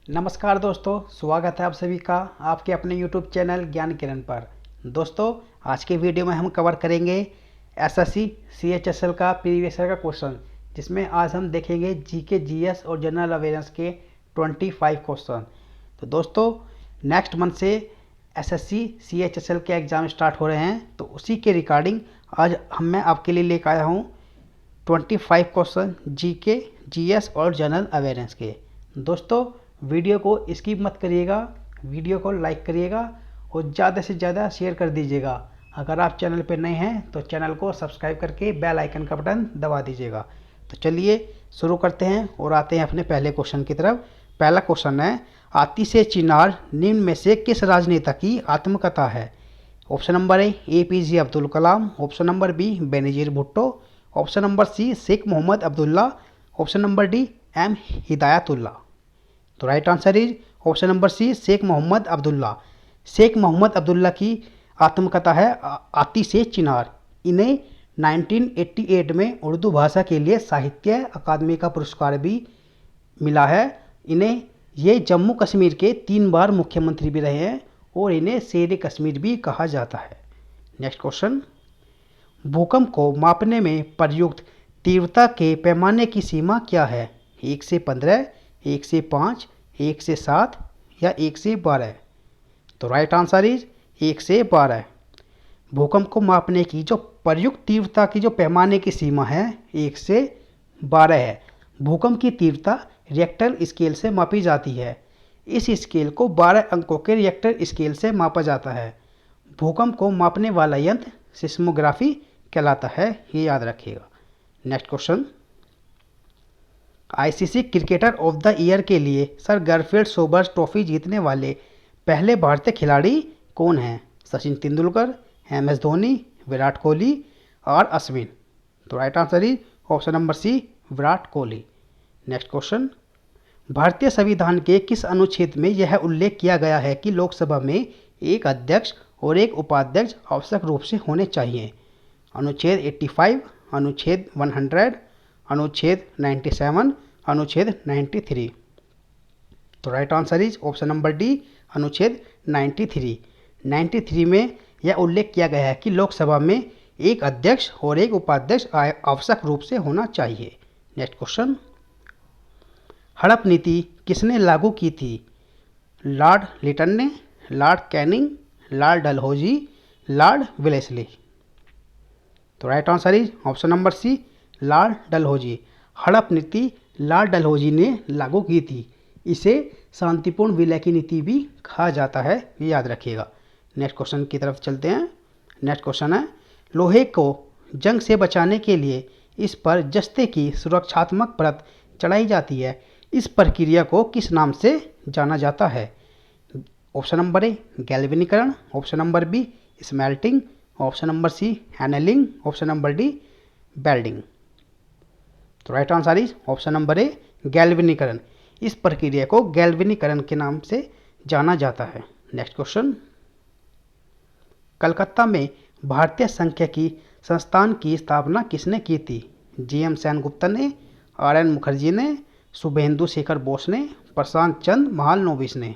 नमस्कार दोस्तों, स्वागत है आप सभी का आपके अपने YouTube चैनल ज्ञान किरण पर। दोस्तों, आज के वीडियो में हम कवर करेंगे एसएससी CHSL का प्रीवियस ईयर का क्वेश्चन, जिसमें आज हम देखेंगे जीके जीएस और जनरल अवेयरनेस के 25 क्वेश्चन। तो दोस्तों, नेक्स्ट मंथ से एसएससी CHSL के एग्ज़ाम स्टार्ट हो रहे हैं, तो उसी के रिगार्डिंग आज मैं आपके लिए लेकर आया हूँ 25 क्वेश्चन जीके जीएस और जनरल अवेयरनेस के। दोस्तों, वीडियो को स्किप मत करिएगा, वीडियो को लाइक करिएगा और ज़्यादा से ज़्यादा शेयर कर दीजिएगा। अगर आप चैनल पर नए हैं तो चैनल को सब्सक्राइब करके बेल आइकन का बटन दबा दीजिएगा। तो चलिए शुरू करते हैं और आते हैं अपने पहले क्वेश्चन की तरफ। पहला क्वेश्चन है, आतिश चिनार निम्न में से किस राजनेता की आत्मकथा है? Option number A APJ Abdul Kalam, option number B Benazir Bhutto, option number C Sheikh Mohammad Abdullah, option number D M Hidayatullah. तो right answer is option number C Sheikh Mohammad Abdullah. Sheikh Mohammad Abdullah की आत्मकथा है आतिश चिनार। इन्हें 1988 में उर्दू भाषा के लिए साहित्य अकादमी का पुरस्कार भी मिला है। इन्हें ये जम्मू कश्मीर के 3 बार मुख्यमंत्री भी रहे हैं और इन्हें शेर कश्मीर भी कहा जाता है। नेक्स्ट क्वेश्चन, भूकंप को मापने में प्रयुक्त तीव्रता के पैमाने की सीमा क्या है? 1 से 15, 1 से 5, 1 से 7 या 1 से 12? तो राइट आंसर इज 1 से 12। भूकंप को मापने की जो प्रयुक्त तीव्रता की जो पैमाने की सीमा है 1 से 12 है। भूकंप की तीव्रता रिएक्टर स्केल से मापी जाती है। इस स्केल को 12 अंकों के रिएक्टर स्केल से मापा जाता है। भूकंप को मापने वाला यंत्र सिस्मोग्राफी कहलाता है, ये याद रखिएगा। Next question, ICC cricketer of the year के लिए सर गारफील्ड सोबर्स ट्रॉफी जीतने वाले पहले भारतीय खिलाड़ी कौन हैं? सचिन तेंदुलकर, MS धोनी, विराट कोहली और अश्विन। तो right answer is option number C Virat Kohli. Next question, भारतीय संविधान के किस अनुच्छेद में यह उल्लेख किया गया है कि लोकसभा में एक अध्यक्ष और एक उपाध्यक्ष आवश्यक रूप से होने चाहिए? अनुच्छेद 85, अनुच्छेद 100, अनुच्छेद 97, अनुच्छेद 93। तो right answer is option number D अनुच्छेद 93। 93 में यह उल्लेख किया गया है कि लोकसभा में एक अध्यक्ष और एक उपाध्यक्ष आवश्यक रूप से होना चाहिए। नेक्स्ट क्वेश्चन, हड़प नीति किसने लागू की थी? लॉर्ड लिटन ने, Lord Canning, Lord Dalhousie, Lord Wellesley. तो right answer is option number C Lord Dalhousie. हड़प नीति लॉर्ड डलहौजी ने लागू की थी। इसे शांतिपूर्ण विलय की नीति भी कहा जाता है, ये याद रखिएगा। नेक्स्ट क्वेश्चन की तरफ चलते हैं। नेक्स्ट क्वेश्चन है, लोहे को जंग से बचाने के लिए इस पर जस्ते की सुरक्षात्मक परत चढ़ाई जाती है। इस प्रक्रिया को किस नाम से जाना जाता है? ऑप्शन नंबर ए गैल्वेनीकरण, option number B smelting, option number C annealing, option number D welding. तो right answer is option number A गैल्वेनीकरण। इस प्रक्रिया को गैल्वेनीकरण के नाम से जाना जाता है। नेक्स्ट क्वेश्चन, कलकत्ता में भारतीय सांख्यिकी संस्थान की स्थापना किसने की थी? GM सेनगुप्ता ने, RN मुखर्जी ने, शुभेंदु शेखर बोस ने, प्रशांत चंद्र महालनोबिस ने।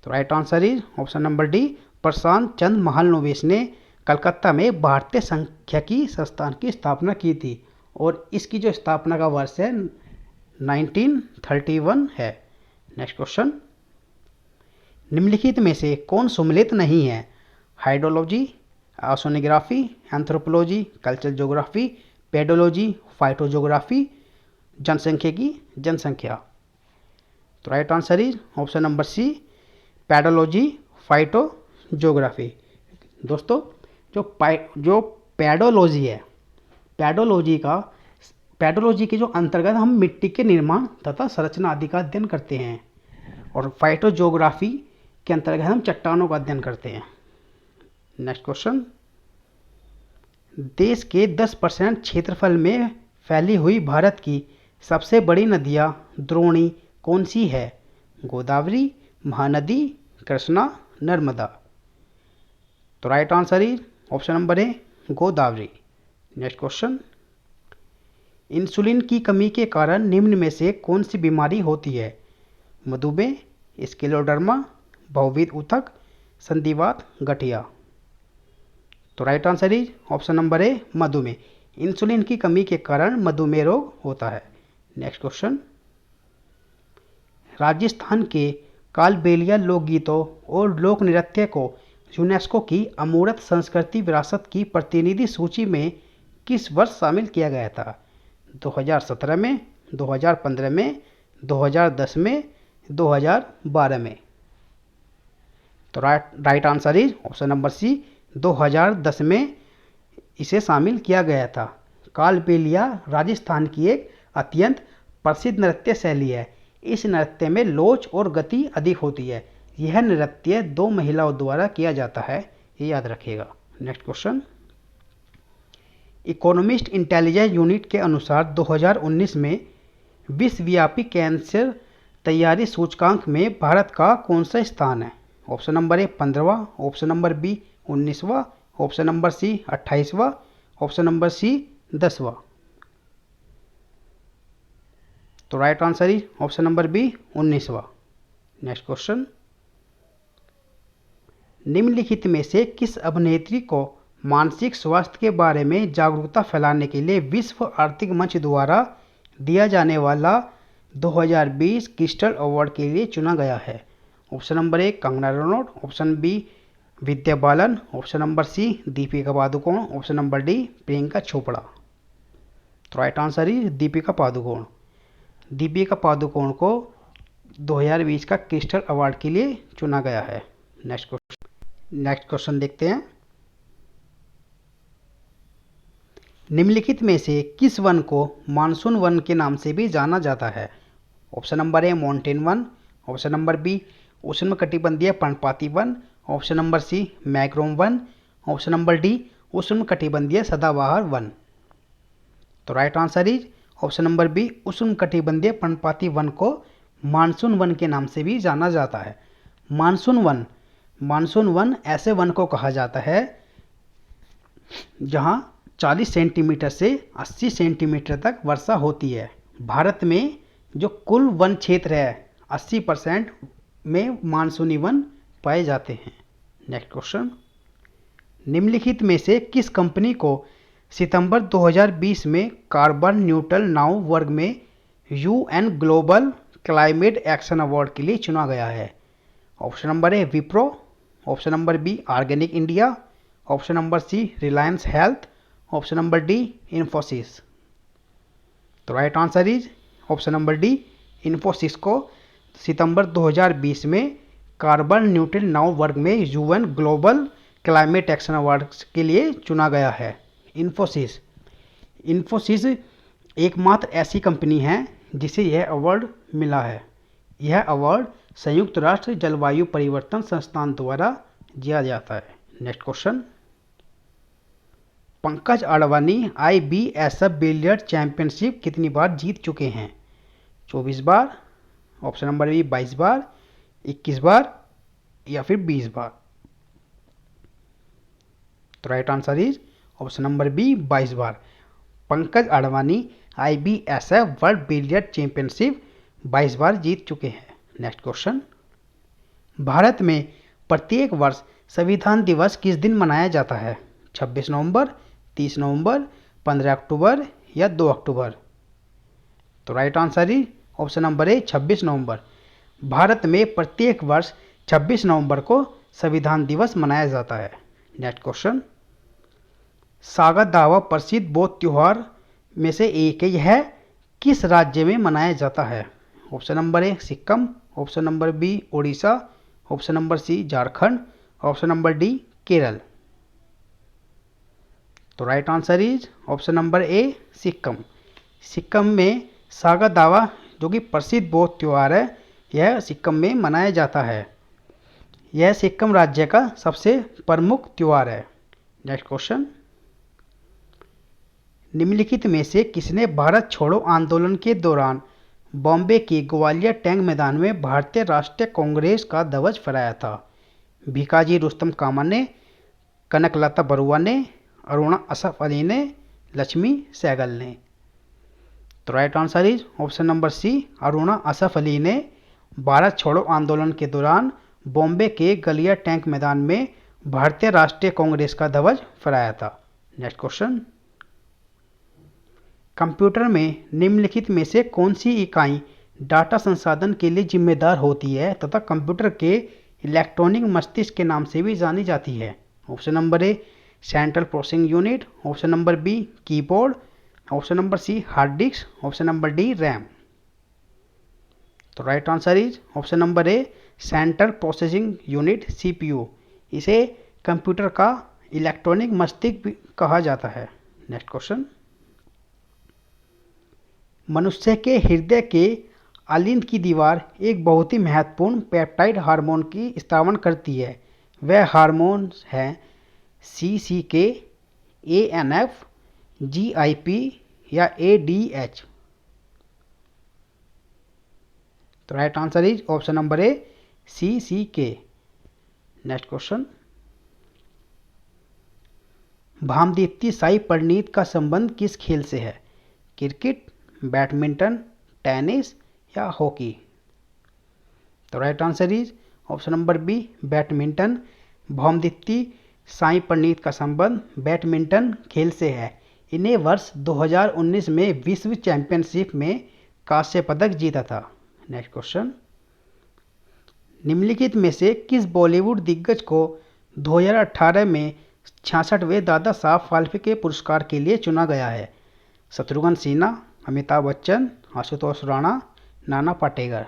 तो right answer is option number D Prashant Chandra Mahalanobis ने कलकत्ता में भारतीय सांख्यिकी संस्थान की स्थापना की थी और इसकी जो स्थापना का वर्ष है 1931 है। नेक्स्ट क्वेश्चन, निम्नलिखित में से कौन सम्मिलित नहीं है? Hydrology, oceanography, anthropology, cultural geography, pedology, phytogeography, जनसांख्यिकी, जनसंख्या। तो right answer is option number C pedology, phytogeography. दोस्तों, जो पेडोलॉजी है, पेडोलॉजी के जो अंतर्गत हम मिट्टी के निर्माण तथा संरचना आदि का अध्ययन करते हैं और फाइटोज्योग्राफी के अंतर्गत हम चट्टानों का अध्ययन करते हैं। नेक्स्ट क्वेश्चन, देश के 10% क्षेत्रफल में फैली हुई भारत की सबसे बड़ी नदियाँ द्रोणी कौन सी है? गोदावरी, महानदी, कृष्णा, नर्मदा। तो right answer is option number A Godavari. Next question, insulin की कमी के कारण निम्न में से कौन सी बीमारी होती है? मधुमेह, स्क्लेरोडर्मा, बहुविध ऊतक, संधिवात, गठिया। तो right answer is option number ए, मधुमेह। इंसुलिन की कमी के कारण मधुमेह रोग होता है। नेक्स्ट क्वेश्चन, राजस्थान के कालबेलिया लोकगीतों और लोक नृत्य को यूनेस्को की अमूर्त संस्कृति विरासत की प्रतिनिधि सूची में किस वर्ष शामिल किया गया था? 2017 में, 2015 में, 2010 में, 2012 में। तो right answer is option number C, 2010 में इसे शामिल किया गया था। कालबेलिया राजस्थान की एक अत्यंत प्रसिद्ध नृत्य शैली है। इस नृत्य में लोच और गति अधिक होती है। यह नृत्य 2 महिलाओं द्वारा किया जाता है, ये याद रखिएगा। Next question, economist intelligence unit के अनुसार 2019 में विश्वव्यापी कैंसर तैयारी सूचकांक में भारत का कौन सा स्थान है? ऑप्शन नंबर ए 15वां, ऑप्शन नंबर बी 19वां, ऑप्शन नंबर सी 28वां, ऑप्शन नंबर सी 10वां। तो right answer is option number B 19वां। नेक्स्ट क्वेश्चन, निम्नलिखित में से किस अभिनेत्री को मानसिक स्वास्थ्य के बारे में जागरूकता फैलाने के लिए विश्व आर्थिक मंच द्वारा दिया जाने वाला 2020 क्रिस्टल अवार्ड के लिए चुना गया है? Option number A Kangana Ranaut, option B Vidya Balan, option number C Deepika Padukone, option number D Priyanka Chopra. तो right answer is Deepika Padukone. Deepika Padukone को 2020 का क्रिस्टल अवार्ड के लिए चुना गया है। नेक्स्ट क्वेश्चन देखते हैं, निम्नलिखित में से किस वन को मानसून वन के नाम से भी जाना जाता है? ऑप्शन नंबर ए माउंटेन वन, ऑप्शन नंबर बी उष्णकटिबंधीय पर्णपाती वन, ऑप्शन नंबर सी मैग्रोव वन, ऑप्शन नंबर डी उष्णकटिबंधीय सदाबहार वन। तो right answer is option number B उष्णकटिबंधीय पर्णपाती वन को मानसून वन के नाम से भी जाना जाता है। मानसून वन ऐसे वन को कहा जाता है जहां 40 सेंटीमीटर से 80 सेंटीमीटर तक वर्षा होती है। भारत में जो कुल वन क्षेत्र है 80% में मानसूनी वन पाए जाते हैं। नेक्स्ट क्वेश्चन, निम्नलिखित में से किस कंपनी को सितंबर 2020 में कार्बन न्यूट्रल नाउ वर्ग में UN global climate action award के लिए चुना गया है? Option number A Wipro, option number B organic India, option number C Reliance health, option number D Infosys. तो right answer is option number D Infosys को सितंबर 2020 में कार्बन न्यूट्रल नाउ वर्ग में UN global climate action award के लिए चुना गया है। इन्फोसिस एकमात्र ऐसी कंपनी है जिसे यह अवार्ड मिला है। यह अवार्ड संयुक्त राष्ट्र जलवायु परिवर्तन संस्थान द्वारा दिया जाता है। Next question, Pankaj Advani IBSF billiard championship कितनी बार जीत चुके हैं? 24 बार, ऑप्शन नंबर बी 22 बार, 21 बार या फिर 20 बार। तो right answer is option number B 22 बार। Pankaj Advani IBSF world billiard championship 22 बार जीत चुके हैं। नेक्स्ट क्वेश्चन, भारत में प्रत्येक वर्ष संविधान दिवस किस दिन मनाया जाता है? 26 नवंबर, 30 नवंबर, 15 अक्टूबर या 2 अक्टूबर। तो right answer is option number ए 26 नवंबर। भारत में प्रत्येक वर्ष 26 नवंबर को संविधान दिवस मनाया जाता है। नेक्स्ट क्वेश्चन, सागा दावा प्रसिद्ध बौद्ध त्योहार में से एक है, यह किस राज्य में मनाया जाता है? Option number A Sikkim, option number B Orissa, option number C Jharkhand, option number D Kerala. तो right answer is option number A Sikkim. Sikkim में सागा दावा जो कि प्रसिद्ध बौद्ध त्योहार है, यह सिक्किम में मनाया जाता है। यह सिक्किम राज्य का सबसे प्रमुख त्योहार है। नेक्स्ट क्वेश्चन, निम्नलिखित में से किसने भारत छोड़ो आंदोलन के दौरान बॉम्बे के ग्वालियर टैंक मैदान में भारतीय राष्ट्रीय कांग्रेस का ध्वज फहराया था? भिकाजी रुस्तम कामा ने, कनकलता बरुआ ने, अरुणा असफ अली ने, लक्ष्मी सहगल ने। तो right answer is option number C, Aruna Asaf Ali ने भारत छोड़ो आंदोलन के दौरान बॉम्बे के गलिया टैंक मैदान में भारतीय राष्ट्रीय कांग्रेस का ध्वज फहराया था। नेक्स्ट क्वेश्चन, कंप्यूटर में निम्नलिखित में से कौन सी इकाई डाटा संसाधन के लिए जिम्मेदार होती है तथा कंप्यूटर के इलेक्ट्रॉनिक मस्तिष्क के नाम से भी जानी जाती है? Option number A central processing unit, option number B keyboard, option number C hard disk, option number D RAM. तो right answer is option number A central processing unit CPU. इसे कंप्यूटर का इलेक्ट्रॉनिक मस्तिष्क भी कहा जाता है। Next question, मनुष्य के हृदय के आलिंद की दीवार एक बहुत ही महत्वपूर्ण पेप्टाइड हार्मोन की स्रावन करती है। वह हार्मोन है CCK, ANF, GIP या ADH। तो right answer is option number A CCK। Next question, Bhamidipati Sai Praneeth का संबंध किस खेल से है? क्रिकेट, बैडमिंटन, टेनिस या हॉकी? तो right answer is option number B badminton. Bhamidipati Sai Praneeth का संबंध बैडमिंटन खेल से है। इन्हें वर्ष 2019 में विश्व चैंपियनशिप में कांस्य पदक जीता था। नेक्स्ट क्वेश्चन, निम्नलिखित में से किस बॉलीवुड दिग्गज को 2018 में 66वें दादा साहब फाल्के पुरस्कार के लिए चुना गया है? शत्रुघ्न सिन्हा, अमिताभ बच्चन, आशुतोष राणा, नाना पाटेकर।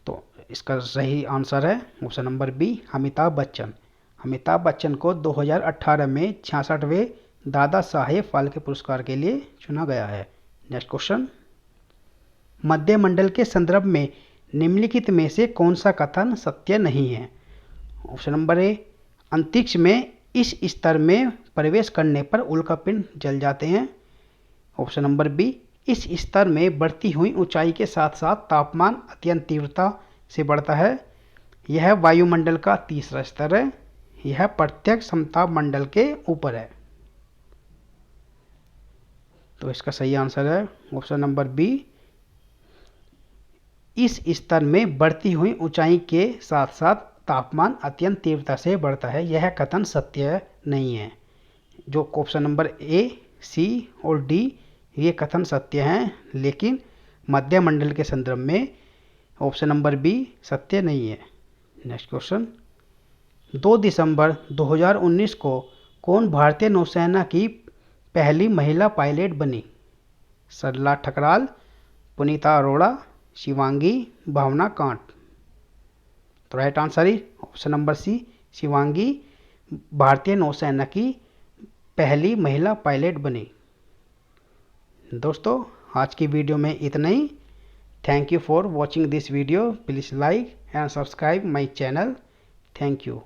तो इसका सही आंसर है option number B Amitabh Bachchan. Amitabh Bachchan को 2018 में 66वें दादा साहेब फाल्के पुरस्कार के लिए चुना गया है। नेक्स्ट क्वेश्चन, मध्य मंडल के संदर्भ में निम्नलिखित में से कौन सा कथन सत्य नहीं है? ऑप्शन नंबर ए अंतरिक्ष में इस स्तर में प्रवेश करने पर उल्कापिंड जल जाते हैं। ऑप्शन नंबर बी इस स्तर में बढ़ती हुई ऊंचाई के साथ साथ तापमान अत्यंत तीव्रता से बढ़ता है। यह वायुमंडल का तीसरा स्तर है। यह प्रत्यक्ष समताप मंडल के ऊपर है। तो इसका सही आंसर है ऑप्शन नंबर बी इस स्तर में बढ़ती हुई ऊंचाई के साथ साथ तापमान अत्यंत तीव्रता से बढ़ता है। यह कथन सत्य नहीं है। जो ऑप्शन नंबर ए, सी और डी ये कथन सत्य हैं, लेकिन मध्य मंडल के संदर्भ में ऑप्शन नंबर बी सत्य नहीं है। नेक्स्ट क्वेश्चन, 2 दिसंबर 2019 को कौन भारतीय नौसेना की पहली महिला पायलट बनी? सरला ठकराल, पुनीता अरोड़ा, शिवांगी, भावना कांट। तो right answer is option number C Shivangi भारतीय नौसेना की पहली महिला पायलट बनी। दोस्तों आज की वीडियो में इतना ही। Thank you for watching this video. Please like and subscribe my channel. Thank you.